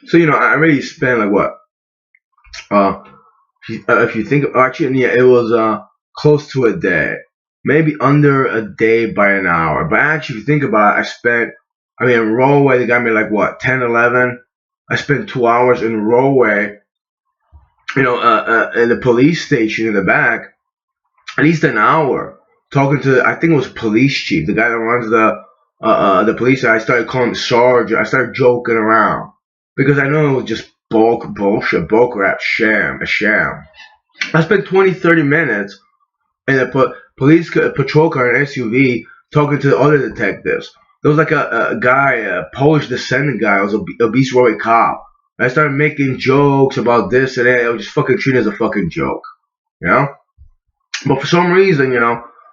So I really spent like what? Uh, if you think actually, yeah, it was close to a day, maybe under a day by an hour. But actually, if you think about it, I spent. I mean, in Rollway, they got me like what 10, 11. I spent 2 hours in Rollway, in the police station in the back, at least an hour, talking to I think it was police chief, the guy that runs the police. I started calling him Sergeant. I started joking around because I know it was just bulk bullshit, bulk rap, a sham. I spent 20, 30 minutes in a police patrol car, an SUV, talking to the other detectives. There was like a guy, a Polish descendant guy. It was a Beast Roy cop. I started making jokes about this and that. I was just fucking treated as a fucking joke, you know. But for some reason,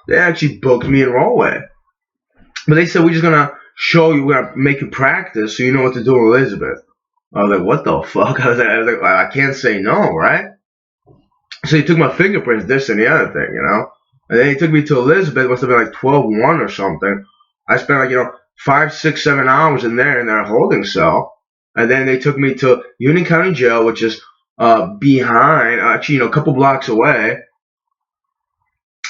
they actually booked me in Rollway. But they said we're just gonna show you, we're gonna make you practice so you know what to do in Elizabeth. I was like, what the fuck? I was like, I can't say no, right? So he took my fingerprints, this and the other thing. And then he took me to Elizabeth. It must have been like 12-1 or something. I spent like 5, 6, 7 hours in their holding cell, and then they took me to Union County Jail, which is behind, actually, a couple blocks away.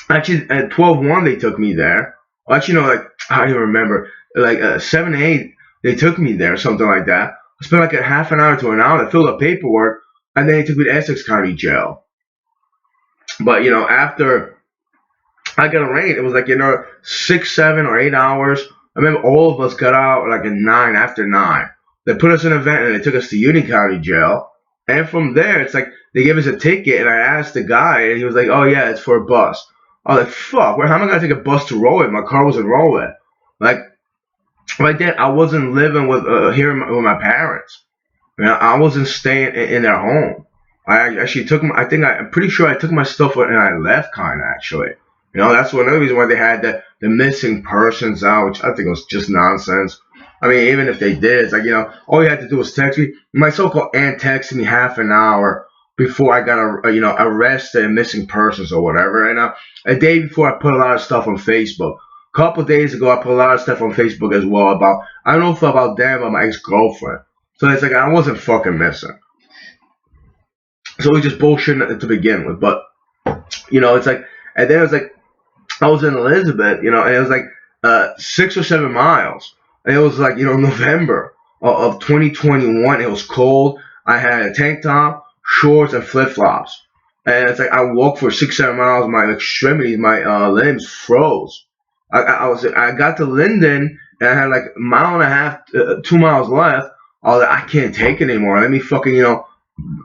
Actually, at 12-1 they took me there. Well, actually, like I don't even remember. Like 7, 8, they took me there, something like that. I spent like a half an hour to an hour. I filled up paperwork, and then they took me to Essex County Jail. But after I got arraigned, it was like 6, 7, or 8 hours. I remember all of us got out like at 9, after 9. They put us in an event and they took us to Union County Jail. And from there, it's like they gave us a ticket, and I asked the guy, and he was like, "Oh yeah, it's for a bus." I was like, "Fuck, how am I gonna take a bus to Rowan? My car was in Rowan." Like right then, I wasn't living with here with my parents. I wasn't staying in their home. I actually took my, I'm pretty sure I took my stuff and I left, kind of, actually. That's one of the reasons why they had the missing persons out, which I think was just nonsense. I mean, even if they did, it's like, all you had to do was text me. My so-called aunt texted me half an hour before I got, arrested and missing persons or whatever. And a day before, I put a lot of stuff on Facebook. A couple of days ago, I put a lot of stuff on Facebook as well about, I don't know if about them or my ex-girlfriend. So it's like, I wasn't fucking missing. So it was just bullshit to begin with. But, it's like, and then it was like, I was in Elizabeth, and it was like 6 or 7 miles. And it was like, November of 2021. It was cold. I had a tank top, shorts, and flip-flops. And it's like I walked for 6, 7 miles. My extremities, my limbs froze. I got to Linden, and I had like a mile and a half, 2 miles left. I was like, I can't take it anymore. Let me fucking,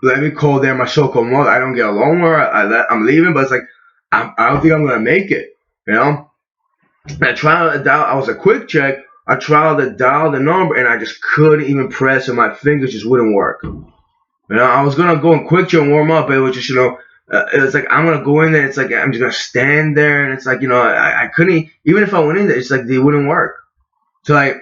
let me call there my so-called mother. I don't get along with her. I'm leaving, but it's like, I don't think I'm going to make it, I tried to dial, I was a quick check. I tried to dial the number, and I just couldn't even press, and my fingers just wouldn't work. I was going to go in quick check and warm up, but it was just, it was like, I'm going to go in there. It's like, I'm just going to stand there, and it's like, I couldn't, even if I went in there, it's like they wouldn't work. So I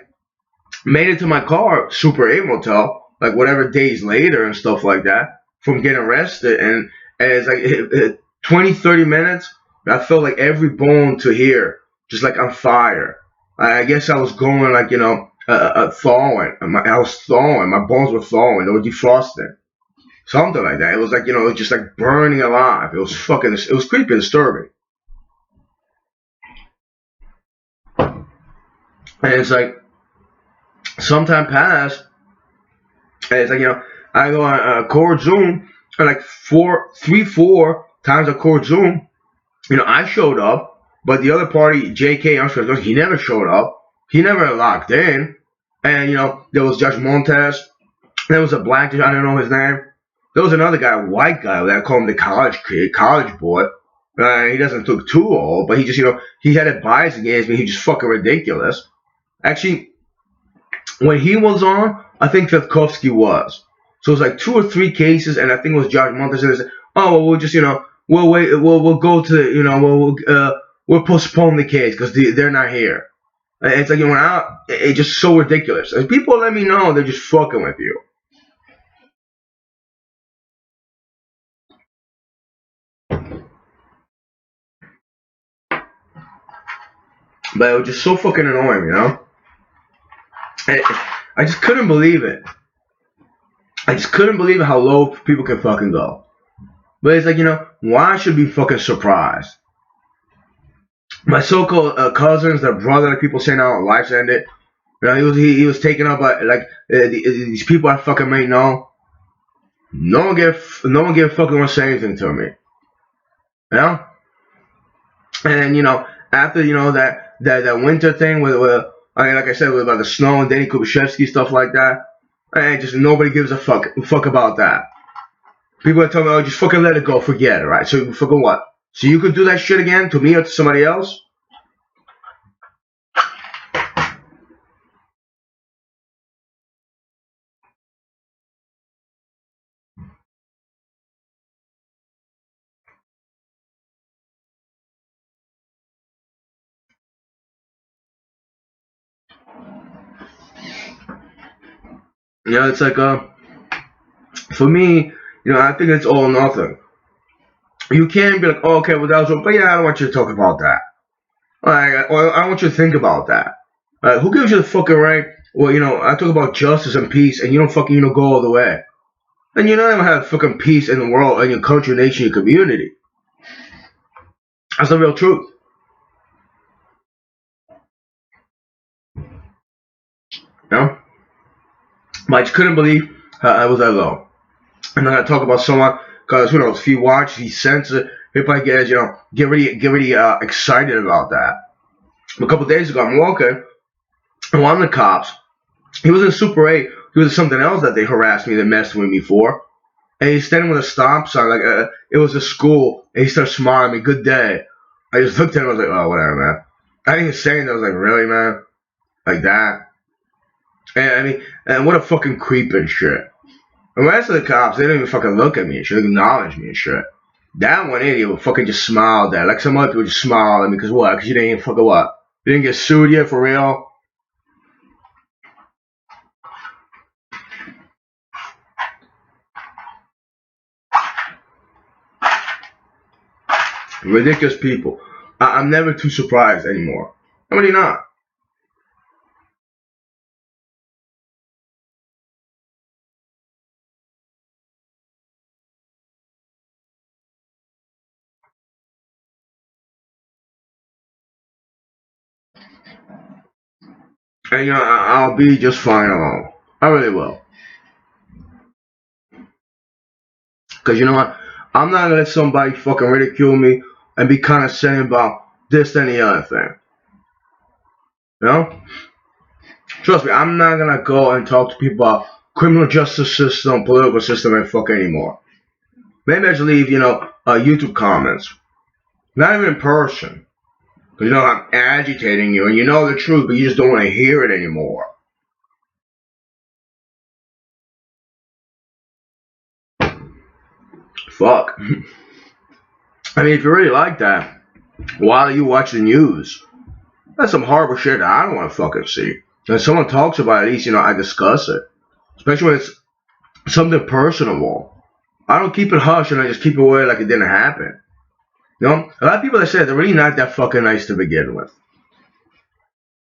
made it to my car, Super 8 motel, like whatever days later and stuff like that, from getting arrested. And it's like 20, 30 minutes, I felt like every bone to here, just like on fire. I guess I was going like, thawing. I was thawing. My bones were thawing. They were defrosting. Something like that. It was like, it was just like burning alive. It was creepy and disturbing. And it's like, sometime passed, and it's like, I go on Core Zoom, and like 4 times on Core Zoom, I showed up, but the other party, JK, he never showed up. He never locked in. And, there was Judge Montes. There was a black dude, I don't know his name. There was another guy, a white guy, that I call him the college kid, college boy. He doesn't look too old, but he just, he had a bias against me. He just fucking ridiculous. Actually, when he was on, I think Fetkovsky was. So it was like 2 or 3 cases, and I think it was Judge Montes. And they said, "Oh, well, we'll just, we'll wait. We'll go to, we'll postpone the case because they're not here." It's like, it's just so ridiculous. As people let me know, they're just fucking with you. But it was just so fucking annoying, I just couldn't believe it. I just couldn't believe how low people can fucking go. But it's like, why should we be fucking surprised? My so-called cousins, their brother, like people say now, life's ended. He was taken up by like these people I fucking may know. No one gave fucking want to say anything to me. You know? And after that winter thing with I mean, like I said, with about the snow and Danny Kubashevsky stuff like that, and just nobody gives a fuck about that. People are telling me, oh, just fucking let it go, forget it, right? So fucking what? So you could do that shit again to me or to somebody else? It's like for me, I think it's all or nothing. You can't be like, oh, okay, well that was, but yeah, I don't want you to talk about that. Or I don't want you to think about that. Who gives you the fucking right? Well, I talk about justice and peace, and you don't fucking go all the way. And you don't even have fucking peace in the world, in your country, nation, your community. That's the real truth. You know? But I just couldn't believe I was that low. And then I talk about someone, because who knows, if he watches, he senses it, he probably gets, get really excited about that. A couple of days ago, I'm walking, and one of the cops, he was in Super 8, he was something else that they harassed me, they messed with me for. And he's standing with a stop sign, like it was a school, and he starts smiling at me, good day. I just looked at him, I was like, oh, whatever, man. I didn't even say anything, I was like, really, man? Like that? And I mean, and what a fucking creep and shit. And the rest of the cops, they didn't even fucking look at me and shit, they acknowledge me and shit. That one idiot would fucking just smile at that. Like some other people just smile at me, because what? Because you didn't even fucking what? You didn't get sued yet, for real? Ridiculous people. I'm never too surprised anymore. I'm really not. And I'll be just fine alone. I really will. Because you know what? I'm not gonna let somebody fucking ridicule me and be condescending about this and the other thing. You know? Trust me, I'm not gonna go and talk to people about criminal justice system, political system, and fuck anymore. Maybe I just leave, YouTube comments. Not even in person. Because I'm agitating you and you know the truth, but you just don't want to hear it anymore. Fuck. I mean, if you really like that, why do you watch the news? That's some horrible shit that I don't want to fucking see. And if someone talks about it, at least, I discuss it. Especially when it's something personal. I don't keep it hush and I just keep it away like it didn't happen. A lot of people that say they're really not that fucking nice to begin with.